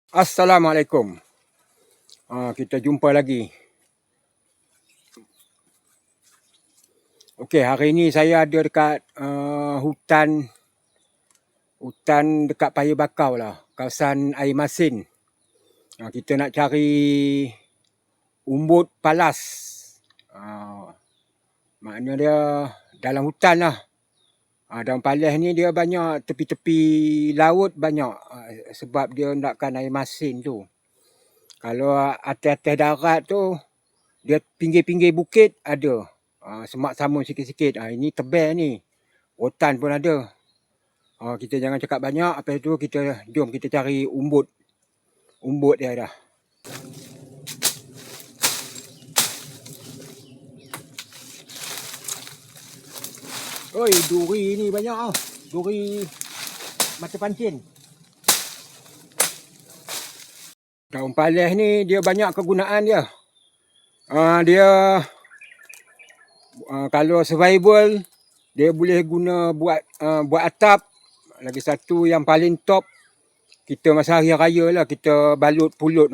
Assalamualaikum. Kita jumpa lagi. Okey, hari ni saya ada dekat hutan dekat Paya Bakau lah, kawasan air masin. Kita nak cari umbut palas. Makna dia dalam hutan lah. Daun palas ni dia banyak tepi-tepi laut banyak, sebab dia nakkan air masin tu. Kalau atas-atas darat tu, dia pinggir-pinggir bukit ada. Semak samun sikit-sikit. Ini tebal ni. Rotan pun ada. Kita jangan cakap banyak. Lepas tu jom kita cari umbut. Umbut dia dah. Oi, duri ni banyak ah. Duri mata pancing. Daun palas ni dia banyak kegunaan dia. Dia kalau survival dia boleh guna buat atap. Lagi satu yang paling top, kita masa hari raya lah kita balut pulut.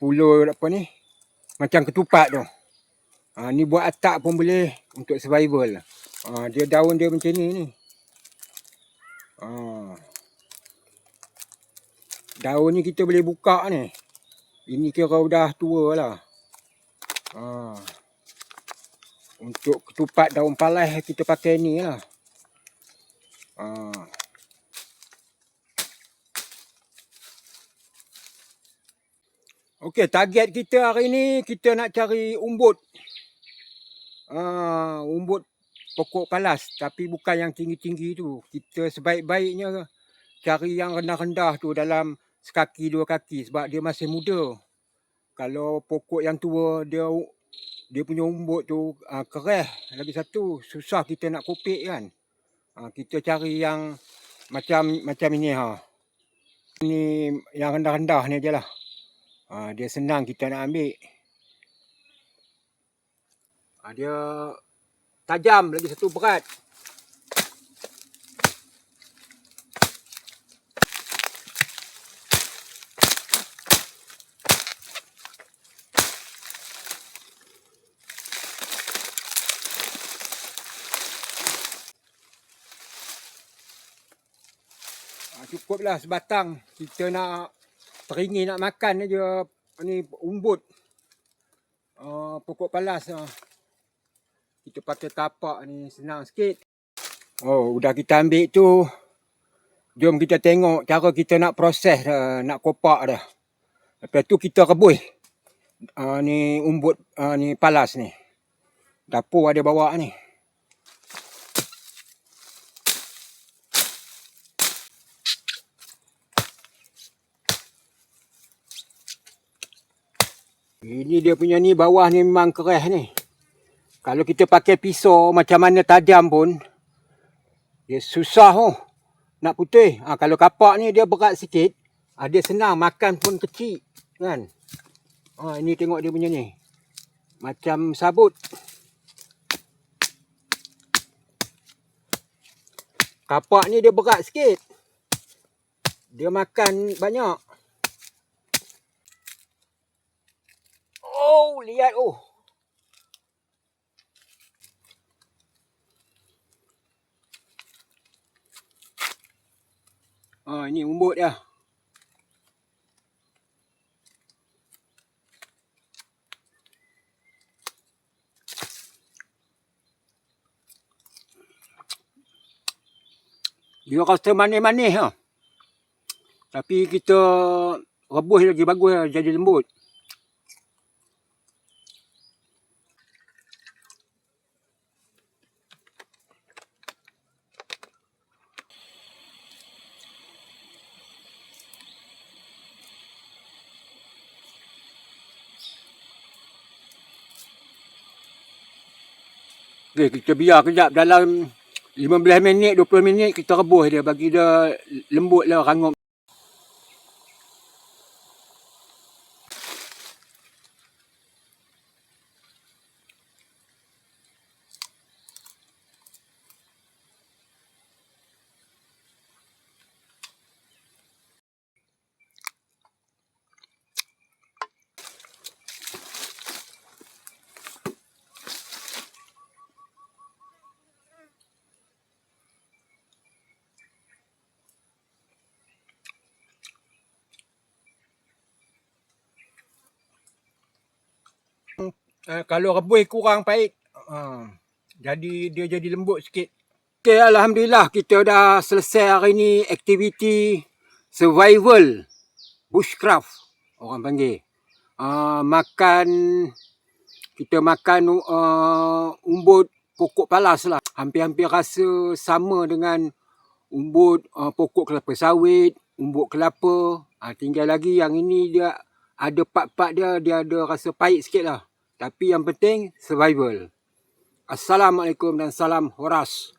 Pulut apa ni, macam ketupat tu. Ni buat atap pun boleh untuk survival. Dia daun dia macam ni. Daun ni kita boleh buka ni. Ini kira dah tua lah. Untuk ketupat daun palas kita pakai ni lah. Okey, target kita hari ni kita nak cari umbut. Umbut pokok palas, tapi bukan yang tinggi-tinggi tu. Kita sebaik-baiknya cari yang rendah-rendah tu, dalam sekaki dua kaki, sebab dia masih muda. Kalau pokok yang tua dia punya umbut tu keras. Lagi satu susah kita nak kopek kan. Kita cari yang macam ini Ni yang rendah-rendah ni aje lah. Dia senang kita nak ambil. Dia tajam, lagi satu berat. Cukuplah sebatang. Kita nak teringin nak makan aja ni umbut. Pokok palas. Kita pakai tapak ni senang sikit. Udah kita ambil tu. Jom kita tengok cara kita nak proses nak kopak dah. Lepas tu kita rebus ni umbut ni palas ni. Dapur ada bawa ni. Ini dia punya ni, bawah ni memang keras ni. Kalau kita pakai pisau macam mana tajam pun, dia susah nak putih. Kalau kapak ni dia berat sikit, dia senang makan pun kecil kan. Ini tengok dia punya ni, macam sabut. Kapak ni dia berat sikit, dia makan banyak. Lihat ini umbut dia. Dia rasa manis-manis tapi kita rebus lagi bagus jadi lembut. Okay, kita biar kejap, dalam 15 minit, 20 minit kita rebus dia, bagi dia lembut lah, rangup. Kalau rebus kurang pahit. Jadi dia jadi lembut sikit. Okay, Alhamdulillah kita dah selesai hari ni aktiviti survival bushcraft orang panggil. Makan, kita makan umbut pokok palas lah. Hampir-hampir rasa sama dengan umbut pokok kelapa sawit, umbut kelapa. Tinggal lagi yang ini dia ada part-part dia ada rasa pahit sikit lah. Tapi yang penting survival. Assalamualaikum dan salam horas.